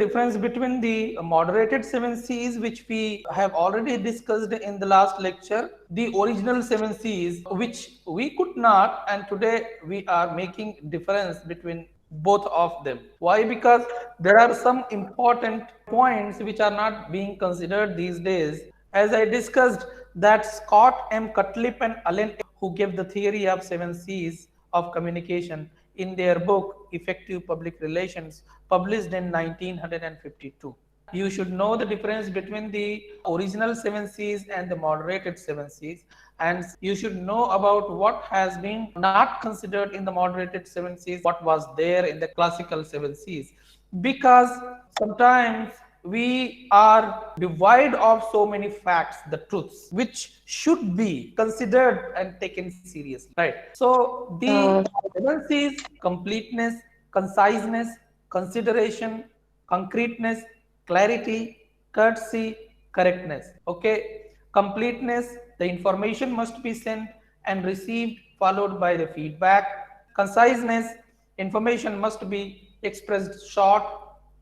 Difference between the moderated 7 C's, which we have already discussed in the last lecture, the original 7 C's, which we could not, and today we are making difference between both of them. Why? Because there are some important points which are not being considered these days. As I discussed, that Scott M. Cutlip and Allen, who gave the theory of 7 C's of communication in their book Effective Public Relations, published in 1952. You should know the difference between the original 7 C's and the moderated 7 C's, and you should know about what has been not considered in the moderated 7 C's, what was there in the classical 7 C's, because sometimes we are devoid of so many facts, the truths, which should be considered and taken seriously, right? So the 7 C's: completeness, conciseness, consideration, concreteness, clarity, courtesy, correctness. Okay, completeness: the information must be sent and received, followed by the feedback. Conciseness: information must be expressed short,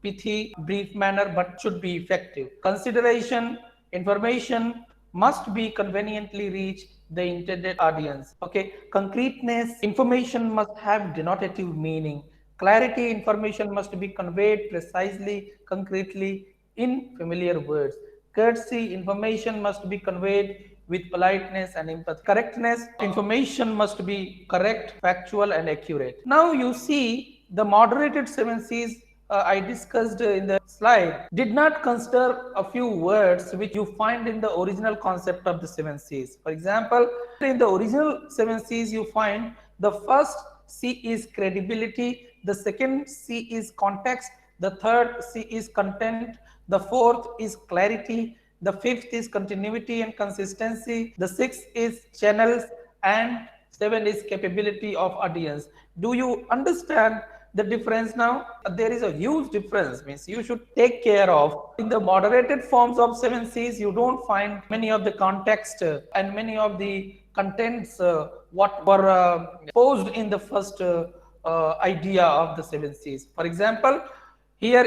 pithy, brief manner, but should be effective. Consideration: information must be conveniently reach the intended audience. Okay. Concreteness: information must have denotative meaning. Clarity: information must be conveyed precisely, concretely, in familiar words. Courtesy: information must be conveyed with politeness and empathy. Correctness: information must be correct, factual, and accurate. Now you see the moderated 7 C's I discussed in the slide did not consider a few words which you find in the original concept of the 7 C's. For example, in the original 7 C's, you find the first C is credibility, the second C is context, the third C is content, the fourth is clarity, the fifth is continuity and consistency, the sixth is channels, and seven is capability of audience. Do you understand the difference now? There is a huge difference, means you should take care of. In the moderated forms of 7 C's, you don't find many of the context and many of the contents what were posed in the first idea of the 7 C's. For example, here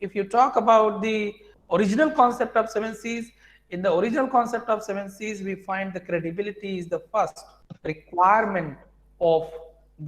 if you talk about the original concept of 7 C's, in the original concept of 7 C's, we find the credibility is the first requirement of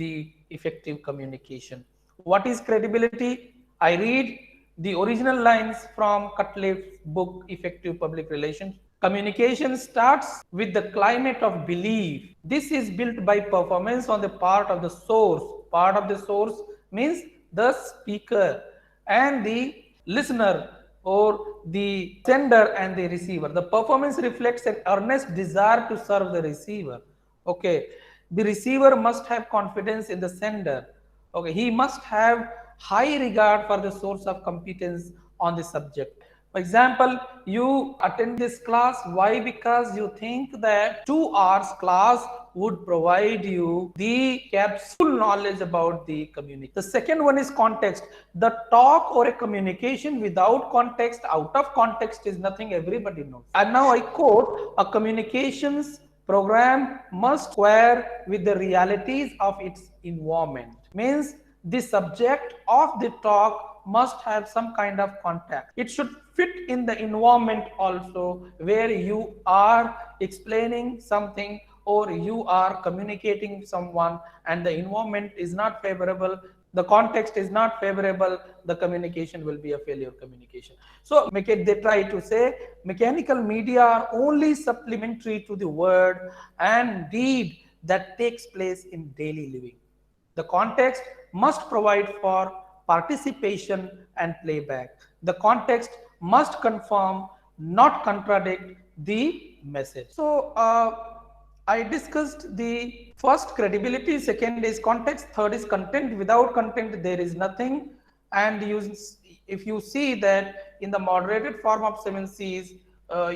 the effective communication. What is credibility? I read the original lines from Cutlip's book Effective Public Relations. Communication starts with the climate of belief. This is built by performance on the part of the source. Part of the source means the speaker and the listener, or the sender and the receiver. The performance reflects an earnest desire to serve the receiver. Okay. The receiver must have confidence in the sender. Okay. He must have high regard for the source of competence on the subject. For example, you attend this class. Why? Because you think that 2 hours class would provide you the capsule knowledge about the community. The second one is context. The talk or a communication without context, out of context, is nothing, everybody knows. And now I quote, a communications program must square with the realities of its environment. Means the subject of the talk must have some kind of contact. It should fit in the environment also, where you are explaining something or you are communicating someone and the environment is not favorable, the context is not favorable, the communication will be a failure communication. So they try to say mechanical media are only supplementary to the word and deed that takes place in daily living. The context must provide for participation and playback. The context must confirm, not contradict the message. So I discussed the first credibility, second is context, third is content. Without content, there is nothing. And if you see that in the moderated form of 7 C's,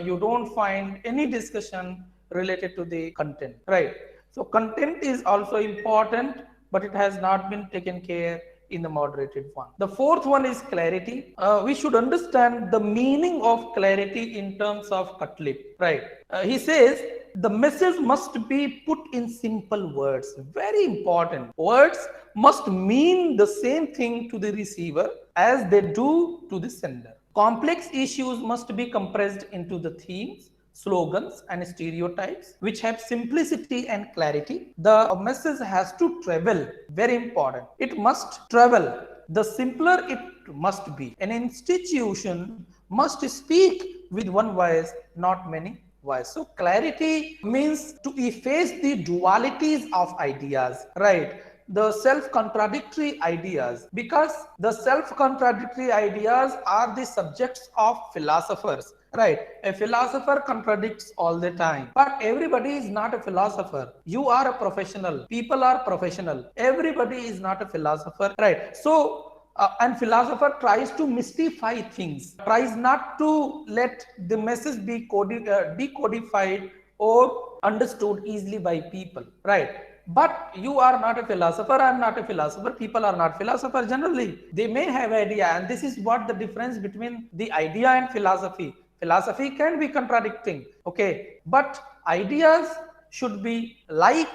you don't find any discussion related to the content, right? So content is also important, but it has not been taken care in the moderated one. The fourth one is clarity. We should understand the meaning of clarity in terms of Cutlip, right? He says the message must be put in simple words. Very important. Words must mean the same thing to the receiver as they do to the sender. Complex issues must be compressed into the themes, slogans, and stereotypes which have simplicity and clarity. The message has to travel, very important. It must travel. The simpler it must be. An institution must speak with one voice, not many voices. So clarity means to efface the dualities of ideas, right? The self-contradictory ideas, because the self-contradictory ideas are the subjects of philosophers, right? A philosopher contradicts all the time, but everybody is not a philosopher. You are a professional, people are professional, everybody is not a philosopher, right? So and philosopher tries to mystify things, tries not to let the message be decodified or understood easily by people, right? But you are not a philosopher, I am not a philosopher, people are not philosophers generally. They may have idea, and this is what the difference between the idea and philosophy. Philosophy can be contradicting, okay, but ideas should be like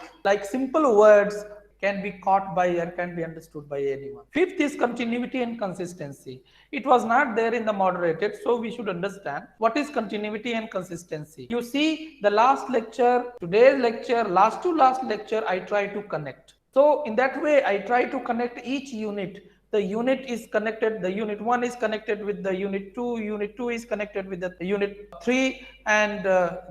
simple words, can be caught by or can be understood by anyone. Fifth is continuity and consistency. It was not there in the moderated, so we should understand what is continuity and consistency. You see, the last lecture, today's lecture, last to last lecture, I try to connect. So in that way, I try to connect each unit. The unit is connected, the unit 1 is connected with the unit 2, unit 2 is connected with the unit 3, and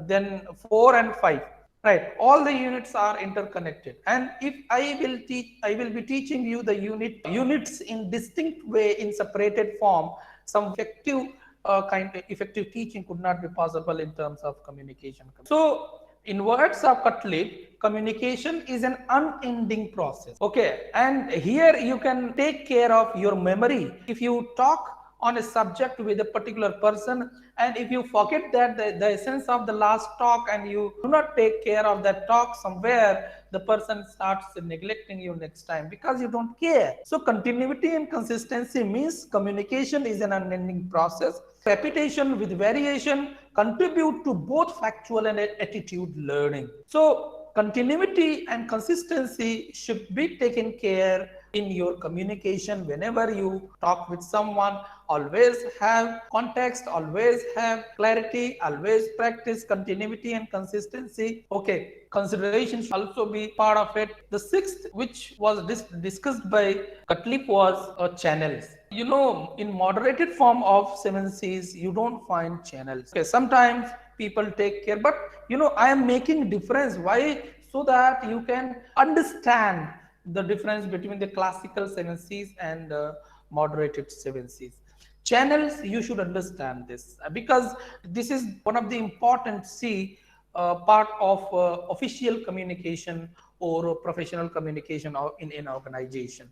then 4 and 5. Right, all the units are interconnected, and if I will teach, I will be teaching you the units in distinct way in separated form. Some effective teaching could not be possible in terms of communication. So in words of Cutlip, communication is an unending process. Okay, and here you can take care of your memory. If you talk on a subject with a particular person, and if you forget that the essence of the last talk and you do not take care of that talk somewhere, the person starts neglecting you next time because you don't care. So continuity and consistency means communication is an unending process. Repetition with variation contribute to both factual and attitude learning. So continuity and consistency should be taken care in your communication. Whenever you talk with someone, always have context, always have clarity, always practice continuity and consistency. Okay, consideration should also be part of it. The sixth, which was discussed by Cutlip, was channels. You know, in moderated form of 7Cs, you don't find channels. Okay, sometimes people take care, but you know, I am making difference. Why? So that you can understand the difference between the classical 7Cs and moderated 7Cs. Channels, you should understand this, because this is one of the important part of official communication or professional communication or in an organization.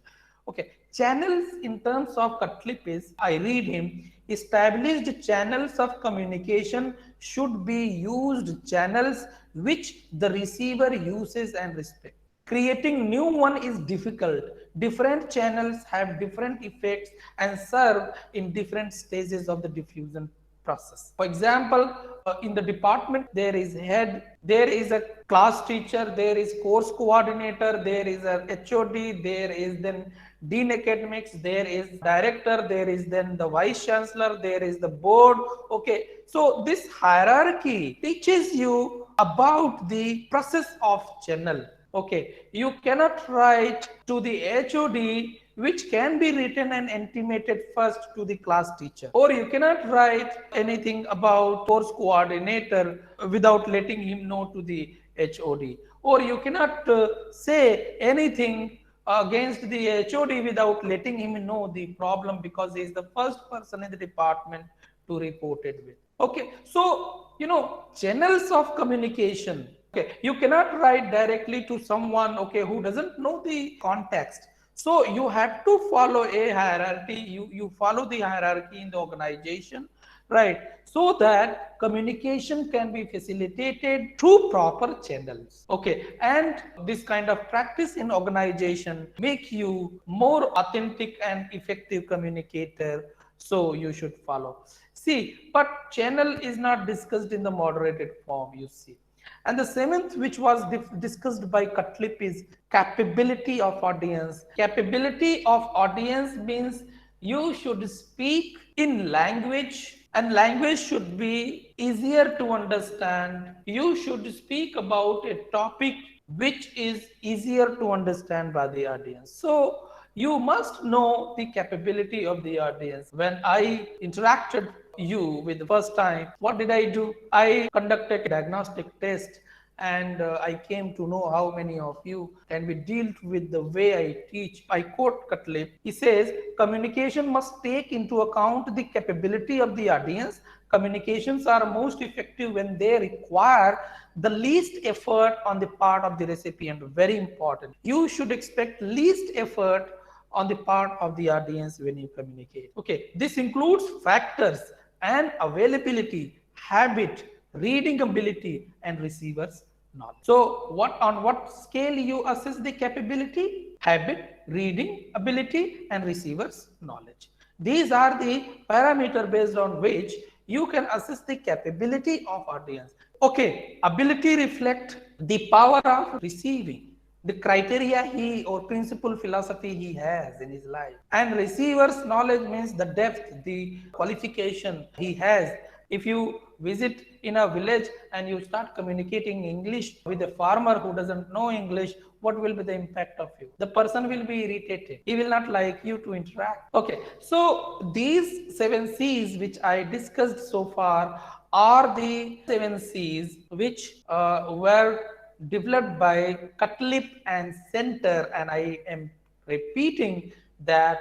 Okay, channels in terms of Cutlip is, I read him, established channels of communication should be used channels which the receiver uses and respects. Creating new one is difficult. Different channels have different effects and serve in different stages of the diffusion process. For example, in the department, there is head, there is a class teacher, there is course coordinator, there is a HOD, there is then Dean Academics, there is director, there is then the vice chancellor, there is the board. Okay, so this hierarchy teaches you about the process of channel. Okay, you cannot write to the HOD which can be written and intimated first to the class teacher, or you cannot write anything about course coordinator without letting him know to the HOD, or you cannot say anything against the HOD without letting him know the problem, because he is the first person in the department to report it with. Okay, so you know, channels of communication. Okay, you cannot write directly to someone, okay, who doesn't know the context. So you have to follow a hierarchy. You follow the hierarchy in the organization, right? So that communication can be facilitated through proper channels. Okay, and this kind of practice in organization make you more authentic and effective communicator. So you should follow. See, but channel is not discussed in the moderated form, you see. And the seventh, which was discussed by Cutlip, is capability of audience. Capability of audience means you should speak in language, and language should be easier to understand. You should speak about a topic which is easier to understand by the audience. So you must know the capability of the audience. When I interacted you with the first time, what did I do? I conducted a diagnostic test, and I came to know how many of you can be dealt with the way I teach. I quote Cutlip. He says, communication must take into account the capability of the audience. Communications are most effective when they require the least effort on the part of the recipient. Very important. You should expect least effort on the part of the audience when you communicate. Okay, this includes factors and availability, habit, reading ability, and receivers knowledge. So, on what scale you assess the capability? Habit, reading ability, and receivers knowledge. These are the parameter based on which you can assess the capability of audience. Okay, ability reflect the power of receiving, the criteria he or principle philosophy he has in his life. And receiver's knowledge means the depth, the qualification he has. If you visit in a village and you start communicating English with a farmer who doesn't know English, what will be the impact of you? The person will be irritated. He will not like you to interact. Okay, so these 7 C's which I discussed so far are the 7 C's which were developed by Cutlip and Center, and I am repeating that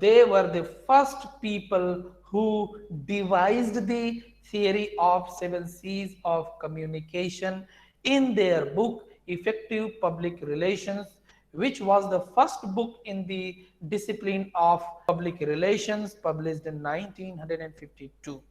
they were the first people who devised the theory of 7 C's of communication in their book Effective Public Relations, which was the first book in the discipline of public relations, published in 1952.